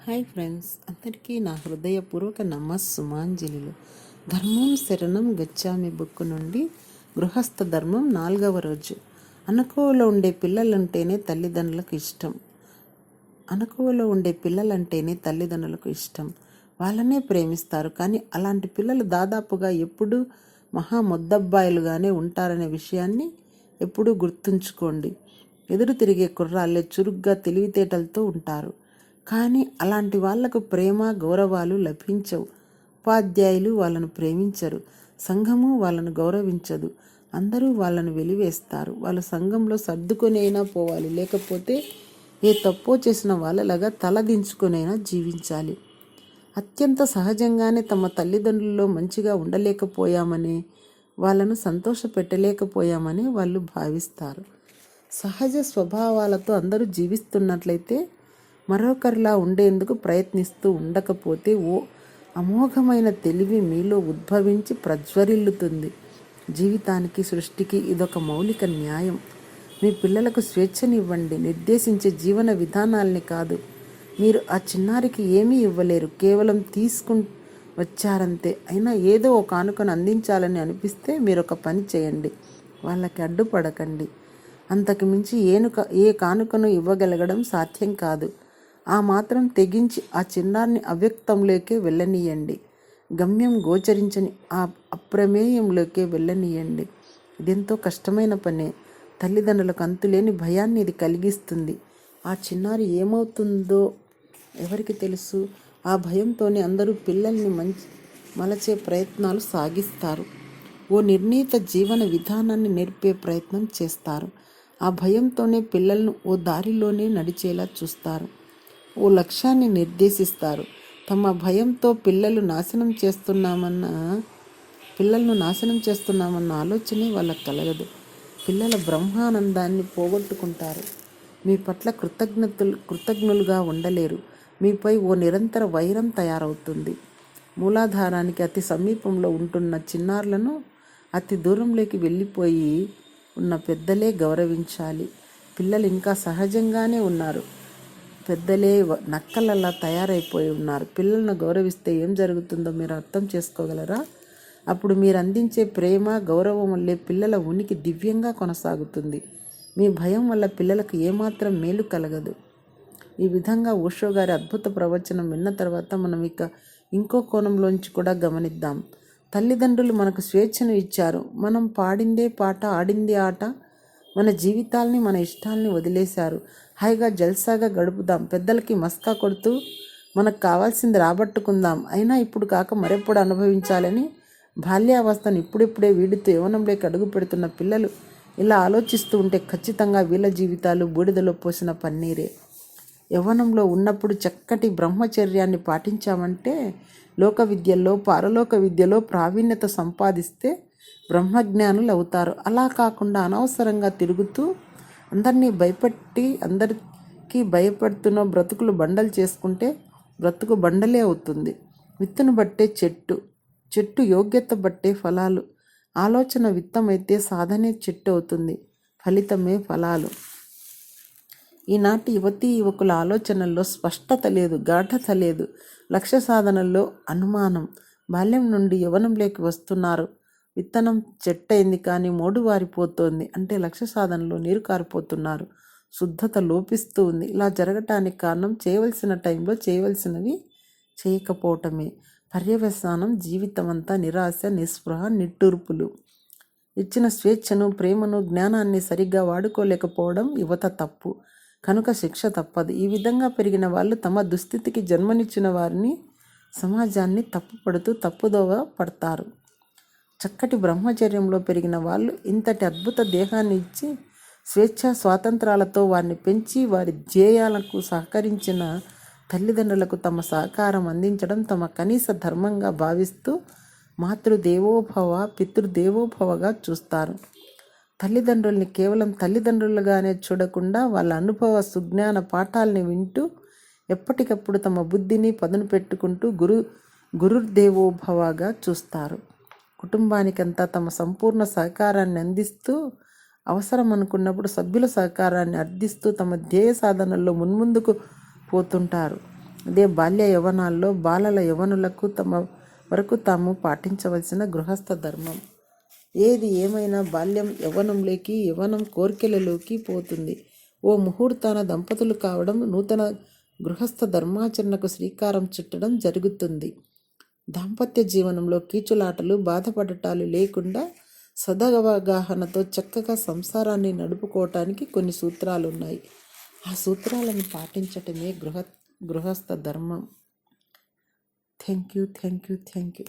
Hi friends, అందరికీ నా హృదయపూర్వక నమస్సుమాంజలిలు. ధర్మం శరణం గచ్చామి బుక్ నుండి గృహస్థ ధర్మం 4వ రోజు. అణకువలో ఉండే పిల్లలంటేనే తల్లిదండ్రులకు ఇష్టం. అణకువలో ఉండే పిల్లలంటేనే తల్లిదండ్రులకు ఇష్టం. వాళ్ళనే ప్రేమిస్తారు. కానీ అలాంటి పిల్లలు దాదాపుగా ఎప్పుడూ మహా ముద్దబ్బాయిలుగానే ఉంటారనే విషయాన్ని ఎప్పుడూ గుర్తుంచుకోండి. ఎదురు తిరిగే కుర్రాళ్ళే చురుగ్గా తెలివితేటలతో ఉంటారు. కానీ అలాంటి వాళ్లకు ప్రేమ గౌరవాలు లభించవు. ఉపాధ్యాయులు వాళ్ళను ప్రేమించరు. సంఘము వాళ్ళను గౌరవించదు. అందరూ వాళ్ళను వెలివేస్తారు. వాళ్ళు సంఘంలో సర్దుకొనైనా పోవాలి, లేకపోతే ఏ తప్పో చేసిన వాళ్ళలాగా తలదించుకొనైనా జీవించాలి. అత్యంత సహజంగానే తమ తల్లిదండ్రుల్లో మంచిగా ఉండలేకపోయామని, వాళ్ళను సంతోష పెట్టలేకపోయామని వాళ్ళు భావిస్తారు. సహజ స్వభావాలతో అందరూ జీవిస్తున్నట్లయితే మరొకరిలా ఉండేందుకు ప్రయత్నిస్తూ ఉండకపోతే ఓ అమోఘమైన తెలివి మీలో ఉద్భవించి ప్రజ్వరిల్లుతుంది. జీవితానికి, సృష్టికి ఇదొక మౌలిక న్యాయం. మీ పిల్లలకు స్వేచ్ఛనివ్వండి, నిర్దేశించే జీవన విధానాల్ని కాదు. మీరు ఆ చిన్నారికి ఏమీ ఇవ్వలేరు, కేవలం వచ్చారంతే. అయినా ఏదో ఒక కానుకను అందించాలని అనిపిస్తే మీరు ఒక పని చేయండి, వాళ్ళకి అడ్డుపడకండి. అంతకు మించి ఏ కానుకను ఇవ్వగలగడం సాధ్యం కాదు. ఆ మాత్రం తెగించి ఆ చిన్నారిని అవ్యక్తంలోకే వెళ్ళనీయండి. గమ్యం గోచరించని ఆ అప్రమేయంలోకే వెళ్ళనీయండి. ఇదెంతో కష్టమైన పనే. తల్లిదండ్రులకు అంతులేని భయాన్ని ఇది కలిగిస్తుంది. ఆ చిన్నారి ఏమవుతుందో ఎవరికి తెలుసు? ఆ భయంతోనే అందరూ పిల్లల్ని మలచే ప్రయత్నాలు సాగిస్తారు. ఓ నిర్ణీత జీవన విధానాన్ని నేర్పే ప్రయత్నం చేస్తారు. ఆ భయంతోనే పిల్లలను ఓ దారిలోనే నడిచేలా చూస్తారు. ఓ లక్ష్యాన్ని నిర్దేశిస్తారు. తమ భయంతో పిల్లలను నాశనం చేస్తున్నామన్న ఆలోచనే వాళ్ళకు కలగదు. పిల్లల బ్రహ్మానందాన్ని పోగొట్టుకుంటారు. మీ పట్ల కృతజ్ఞులుగా ఉండలేరు. మీపై ఓ నిరంతర వైరం తయారవుతుంది. మూలాధారానికి అతి సమీపంలో ఉంటున్న చిన్నారులను అతి దూరంలోకి వెళ్ళిపోయి ఉన్న పెద్దలే గౌరవించాలి. పిల్లలు ఇంకా సహజంగానే ఉన్నారు. పెద్దలే నక్కలలా తయారైపోయి ఉన్నారు. పిల్లలను గౌరవిస్తే ఏం జరుగుతుందో మీరు అర్థం చేసుకోగలరా? అప్పుడు మీరు అందించే ప్రేమ, గౌరవం వల్లే పిల్లల ఉనికి దివ్యంగా కొనసాగుతుంది. మీ భయం వల్ల పిల్లలకు ఏమాత్రం మేలు కలగదు. ఈ విధంగా ఓషో గారి అద్భుత ప్రవచనం విన్న తర్వాత మనం ఇంకో కోణంలోంచి కూడా గమనిద్దాం. తల్లిదండ్రులు మనకు స్వేచ్ఛను ఇచ్చారు. మనం పాడిందే పాట, ఆడిందే ఆట. మన జీవితాల్ని, మన ఇష్టాల్ని వదిలేశారు. హాయిగా జల్సాగా గడుపుదాం. పెద్దలకి మస్కా కొడుతూ మనకు కావాల్సింది రాబట్టుకుందాం. అయినా ఇప్పుడు కాక మరెప్పుడు అనుభవించాలని బాల్యావస్థను ఇప్పుడిప్పుడే వీడుతూ యవ్వనంలోకి అడుగు పెడుతున్న పిల్లలు ఇలా ఆలోచిస్తూ ఉంటే ఖచ్చితంగా వీళ్ళ జీవితాలు బూడిదలో పోసిన పన్నీరే. యవ్వనంలో ఉన్నప్పుడు చక్కటి బ్రహ్మచర్యాన్ని పాటించామంటే లోక విద్యల్లో, పారలోక విద్యలో ప్రావీణ్యత సంపాదిస్తే బ్రహ్మజ్ఞానులు అవుతారు. అలా కాకుండా అనవసరంగా తిరుగుతూ అందరికీ భయపడుతున్న బ్రతుకులు బండలు చేసుకుంటే బ్రతుకు బండలే అవుతుంది. విత్తును బట్టే చెట్టు యోగ్యత బట్టే ఫలాలు. ఆలోచన విత్తమైతే సాధనే చెట్టు అవుతుంది, ఫలితమే ఫలాలు. ఈనాటి యువతీ యువకుల ఆలోచనల్లో స్పష్టత లేదు, గాఢత లేదు. లక్ష్య సాధనల్లో అనుమానం. బాల్యం నుండి యవ్వనంలోకి వస్తున్నారు. విత్తనం చెట్టయింది, కానీ మోడు వారిపోతోంది. అంటే లక్ష్య సాధనలో నీరు కారిపోతున్నారు. శుద్ధత లోపిస్తూ ఉంది. ఇలా జరగటానికి కారణం చేయవలసిన టైంలో చేయవలసినవి చేయకపోవటమే. పర్యవసానం జీవితమంతా నిరాశ, నిస్పృహ, నిట్టూర్పులు. ఇచ్చిన స్వేచ్ఛను, ప్రేమను, జ్ఞానాన్ని సరిగ్గా వాడుకోలేకపోవడం యువత తప్పు. కనుక శిక్ష తప్పదు. ఈ విధంగా పెరిగిన వాళ్ళు తమ దుస్థితికి జన్మనిచ్చిన వారిని, సమాజాన్ని తప్పుపడుతూ తప్పుదోవ పడతారు. చక్కటి బ్రహ్మచర్యంలో పెరిగిన వాళ్ళు ఇంతటి అద్భుత దేహాన్ని ఇచ్చి స్వేచ్ఛ స్వాతంత్రాలతో వారిని పెంచి వారి ధ్యేయాలకు సహకరించిన తల్లిదండ్రులకు తమ సహకారం అందించడం తమ కనీస ధర్మంగా భావిస్తూ మాతృదేవోభవ, పితృదేవోభవగా చూస్తారు. తల్లిదండ్రుల్ని కేవలం తల్లిదండ్రులుగానే చూడకుండా వాళ్ళ అనుభవ సుజ్ఞాన పాఠాలని వింటూ ఎప్పటికప్పుడు తమ బుద్ధిని పదును పెట్టుకుంటూ గురుర్దేవోభవగా చూస్తారు. కుటుంబానికంతా తమ సంపూర్ణ సహకారాన్ని అందిస్తూ, అవసరం అనుకున్నప్పుడు సభ్యుల సహకారాన్ని అర్థిస్తూ తమ ధ్యేయ సాధనల్లో మున్ముందుకు పోతుంటారు. అదే బాల్య యవ్వనాల్లో బాలల యవ్వనులకు తమ వరకు తాము పాటించవలసిన గృహస్థ ధర్మం. ఏది ఏమైనా బాల్యం యవ్వనంలోకి, యవ్వనం కోర్కెలలోకి పోతుంది. ఓ ముహూర్తాన దంపతులు కావడం, నూతన గృహస్థ ధర్మాచరణకు శ్రీకారం చుట్టడం జరుగుతుంది. దాంపత్య జీవనంలో కీచులాటలు, బాధపడటాలు లేకుండా సదవగాహనతో చక్కగా సంసారాన్ని నడుపుకోవటానికి కొన్ని సూత్రాలున్నాయి. ఆ సూత్రాలను పాటించటమే గృహస్థ ధర్మం. Thank you.